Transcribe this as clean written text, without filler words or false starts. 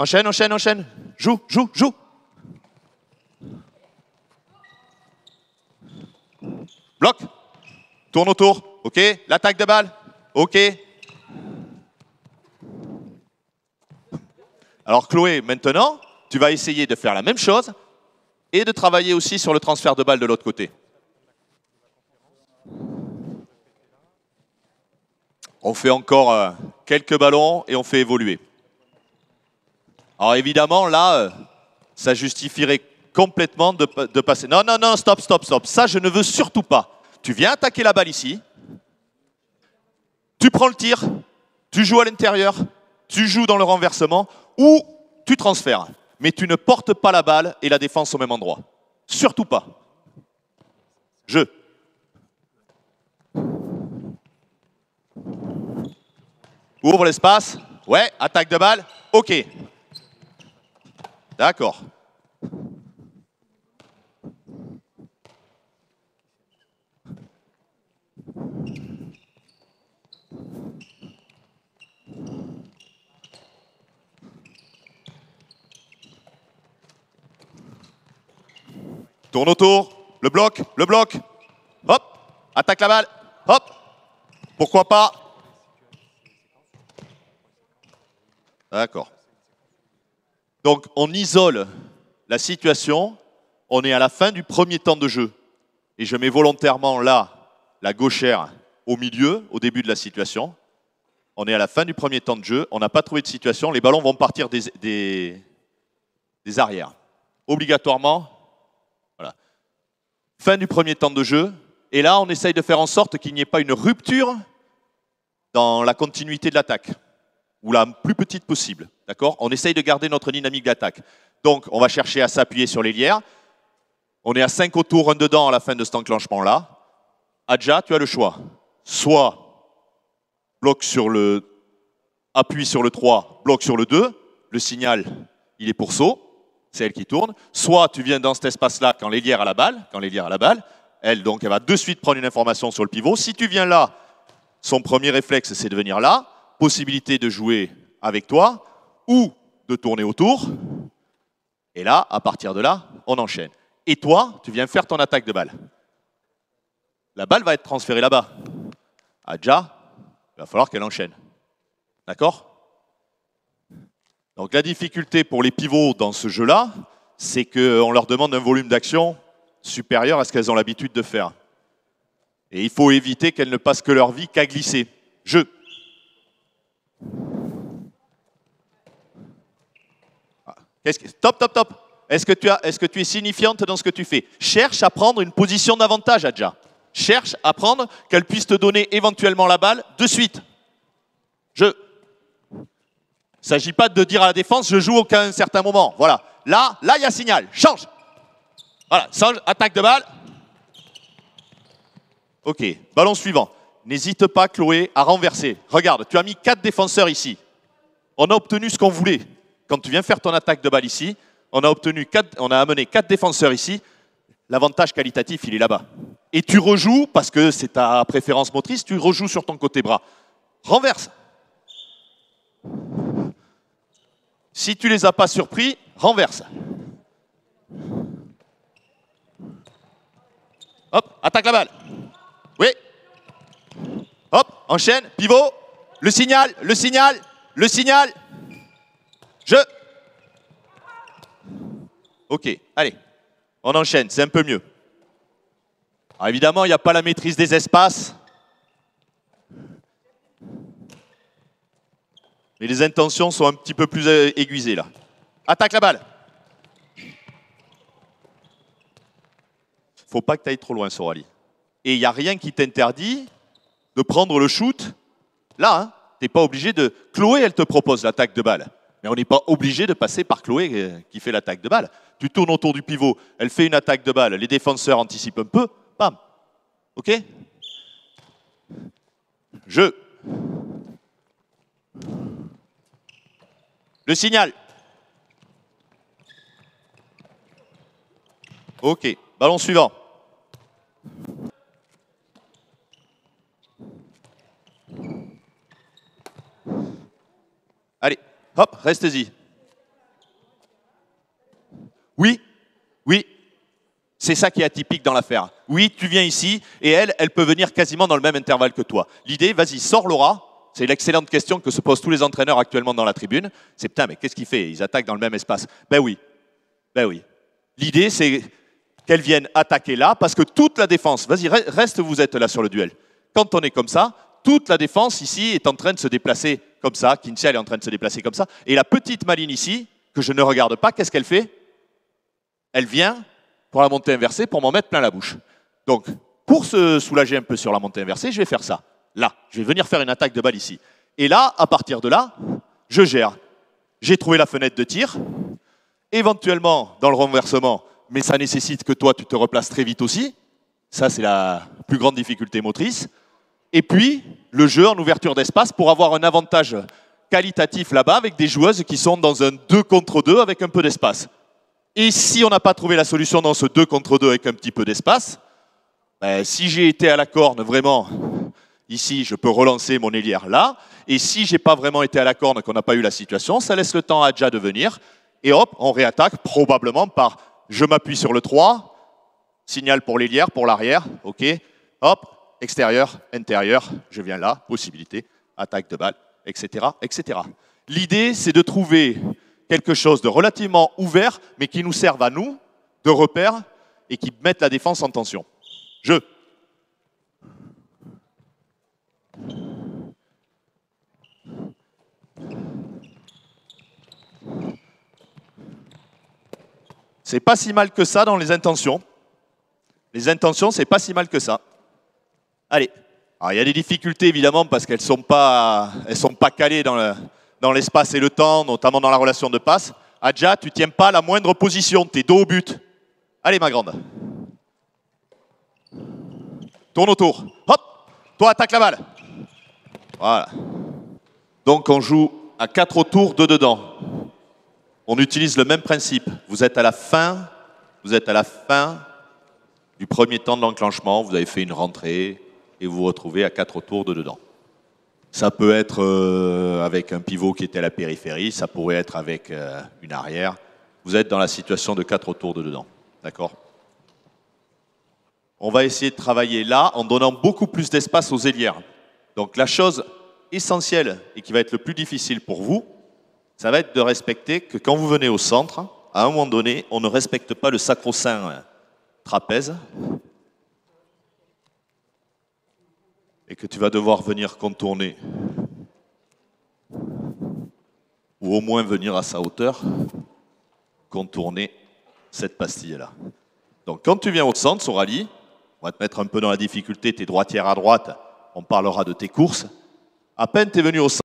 Enchaîne, enchaîne, enchaîne. Joue, joue, joue. Bloc. Tourne autour. OK. L'attaque de balle. OK. Alors Chloé, maintenant, tu vas essayer de faire la même chose et de travailler aussi sur le transfert de balle de l'autre côté. On fait encore quelques ballons et on fait évoluer. Alors évidemment, là, ça justifierait complètement de passer. Non, non, non, stop, stop, stop. Ça, je ne veux surtout pas. Tu viens attaquer la balle ici. Tu prends le tir. Tu joues à l'intérieur. Tu joues dans le renversement ou tu transfères. Mais tu ne portes pas la balle et la défense au même endroit. Surtout pas. Jeu. Ouvre l'espace. Ouais, attaque de balle. OK. D'accord. Tourne autour. Le bloc, le bloc. Hop. Attaque la balle. Hop. Pourquoi pas. D'accord. Donc, on isole la situation. On est à la fin du premier temps de jeu. Et je mets volontairement là, la gauchère au milieu, au début de la situation. On est à la fin du premier temps de jeu. On n'a pas trouvé de situation. Les ballons vont partir des arrières. Obligatoirement. Voilà. Fin du premier temps de jeu. Et là, on essaye de faire en sorte qu'il n'y ait pas une rupture dans la continuité de l'attaque. Ou la plus petite possible. D'accord ? On essaye de garder notre dynamique d'attaque. Donc, on va chercher à s'appuyer sur les lières. On est à 5 autour, 1 dedans à la fin de cet enclenchement-là. Adja, tu as le choix. Soit bloc sur le... Appuie sur le 3, bloc sur le 2. Le signal, il est pour saut. C'est elle qui tourne. Soit tu viens dans cet espace-là quand l'ailière a la balle. Elle, donc, elle va de suite prendre une information sur le pivot. Si tu viens là, son premier réflexe, c'est de venir là. Possibilité de jouer avec toi ou de tourner autour. Et là, à partir de là, on enchaîne. Et toi, tu viens faire ton attaque de balle. La balle va être transférée là-bas. Adja, il va falloir qu'elle enchaîne. D'accord ? Donc la difficulté pour les pivots dans ce jeu-là, c'est qu'on leur demande un volume d'action supérieur à ce qu'elles ont l'habitude de faire. Et il faut éviter qu'elles ne passent que leur vie qu'à glisser. Jeu. Top, top, top. Est-ce que tu es signifiante dans ce que tu fais? Cherche à prendre une position d'avantage, Adja. Cherche à prendre qu'elle puisse te donner éventuellement la balle de suite. Il ne s'agit pas de dire à la défense, je joue à un certain moment. Voilà. Là, il y a signal. Change. Voilà. Change. Attaque de balle. OK. Ballon suivant. N'hésite pas, Chloé, à renverser. Regarde, tu as mis 4 défenseurs ici. On a obtenu ce qu'on voulait. Quand tu viens faire ton attaque de balle ici, on a amené 4 défenseurs ici. L'avantage qualitatif, il est là-bas. Et tu rejoues, parce que c'est ta préférence motrice, tu rejoues sur ton côté bras. Renverse. Si tu les as pas surpris, renverse. Hop, attaque la balle. Oui. Hop, enchaîne, pivot. Le signal, le signal, le signal. OK, allez. On enchaîne, c'est un peu mieux. Alors évidemment, il n'y a pas la maîtrise des espaces. Mais les intentions sont un petit peu plus aiguisées là. Attaque la balle. Faut pas que tu ailles trop loin, Sorali. Et il n'y a rien qui t'interdit de prendre le shoot là. Hein. Tu n'es pas obligé de... Chloé, elle te propose l'attaque de balle. Mais on n'est pas obligé de passer par Chloé qui fait l'attaque de balle. Tu tournes autour du pivot, elle fait une attaque de balle, les défenseurs anticipent un peu, bam. OK ? Jeu. Le signal. OK. Ballon suivant. Allez, hop, reste-y. C'est ça qui est atypique dans l'affaire. Oui, tu viens ici, et elle peut venir quasiment dans le même intervalle que toi. L'idée, vas-y, sors Laura. C'est l'excellente question que se posent tous les entraîneurs actuellement dans la tribune. C'est putain, mais qu'est-ce qu'il fait? Ils attaquent dans le même espace. Ben oui. Ben oui. L'idée, c'est qu'elle vienne attaquer là, parce que toute la défense, vas-y, reste, vous êtes là sur le duel. Quand on est comme ça, toute la défense ici est en train de se déplacer comme ça. Kintia, elle est en train de se déplacer comme ça. Et la petite Maline ici, que je ne regarde pas, qu'est-ce qu'elle fait? Elle vient pour la montée inversée, pour m'en mettre plein la bouche. Donc, pour se soulager un peu sur la montée inversée, je vais faire ça. Là, je vais venir faire une attaque de balle ici. Et là, à partir de là, je gère. J'ai trouvé la fenêtre de tir. Éventuellement, dans le renversement, mais ça nécessite que toi, tu te replaces très vite aussi. Ça, c'est la plus grande difficulté motrice. Et puis, le jeu en ouverture d'espace pour avoir un avantage qualitatif là-bas avec des joueuses qui sont dans un 2 contre 2 avec un peu d'espace. Et si on n'a pas trouvé la solution dans ce 2 contre 2 avec un petit peu d'espace, ben, si j'ai été à la corne vraiment, ici, je peux relancer mon ailière là. Et si j'ai pas vraiment été à la corne, qu'on n'a pas eu la situation, ça laisse le temps à Adja de venir. Et hop, on réattaque probablement par je m'appuie sur le 3, signal pour l'ailière, pour l'arrière, ok, hop, extérieur, intérieur, je viens là, possibilité, attaque de balle, etc., etc. L'idée, c'est de trouver quelque chose de relativement ouvert, mais qui nous serve à nous de repère et qui mette la défense en tension. Jeu. C'est pas si mal que ça dans les intentions. Les intentions, c'est pas si mal que ça. Allez. Alors, il y a des difficultés évidemment parce qu'elles sont pas calées dans l'espace et le temps, notamment dans la relation de passe. Adja, tu tiens pas la moindre position, t'es dos au but. Allez ma grande. Tourne autour. Hop. Toi, attaque la balle. Voilà. Donc on joue à 4 autour, 2 dedans. On utilise le même principe. Vous êtes à la fin du premier temps de l'enclenchement, vous avez fait une rentrée et vous vous retrouvez à 4 autour, 2 dedans. Ça peut être avec un pivot qui était à la périphérie, ça pourrait être avec une arrière. Vous êtes dans la situation de 4 autour, 2 dedans. D'accord? On va essayer de travailler là en donnant beaucoup plus d'espace aux ailières. Donc la chose essentielle et qui va être le plus difficile pour vous, ça va être de respecter que quand vous venez au centre, à un moment donné, on ne respecte pas le sacro-saint trapèze et que tu vas devoir venir contourner ou au moins venir à sa hauteur, contourner cette pastille-là. Donc quand tu viens au centre, Sorali, on va te mettre un peu dans la difficulté, t'es droitière à droite, on parlera de tes courses. À peine t'es venu au centre,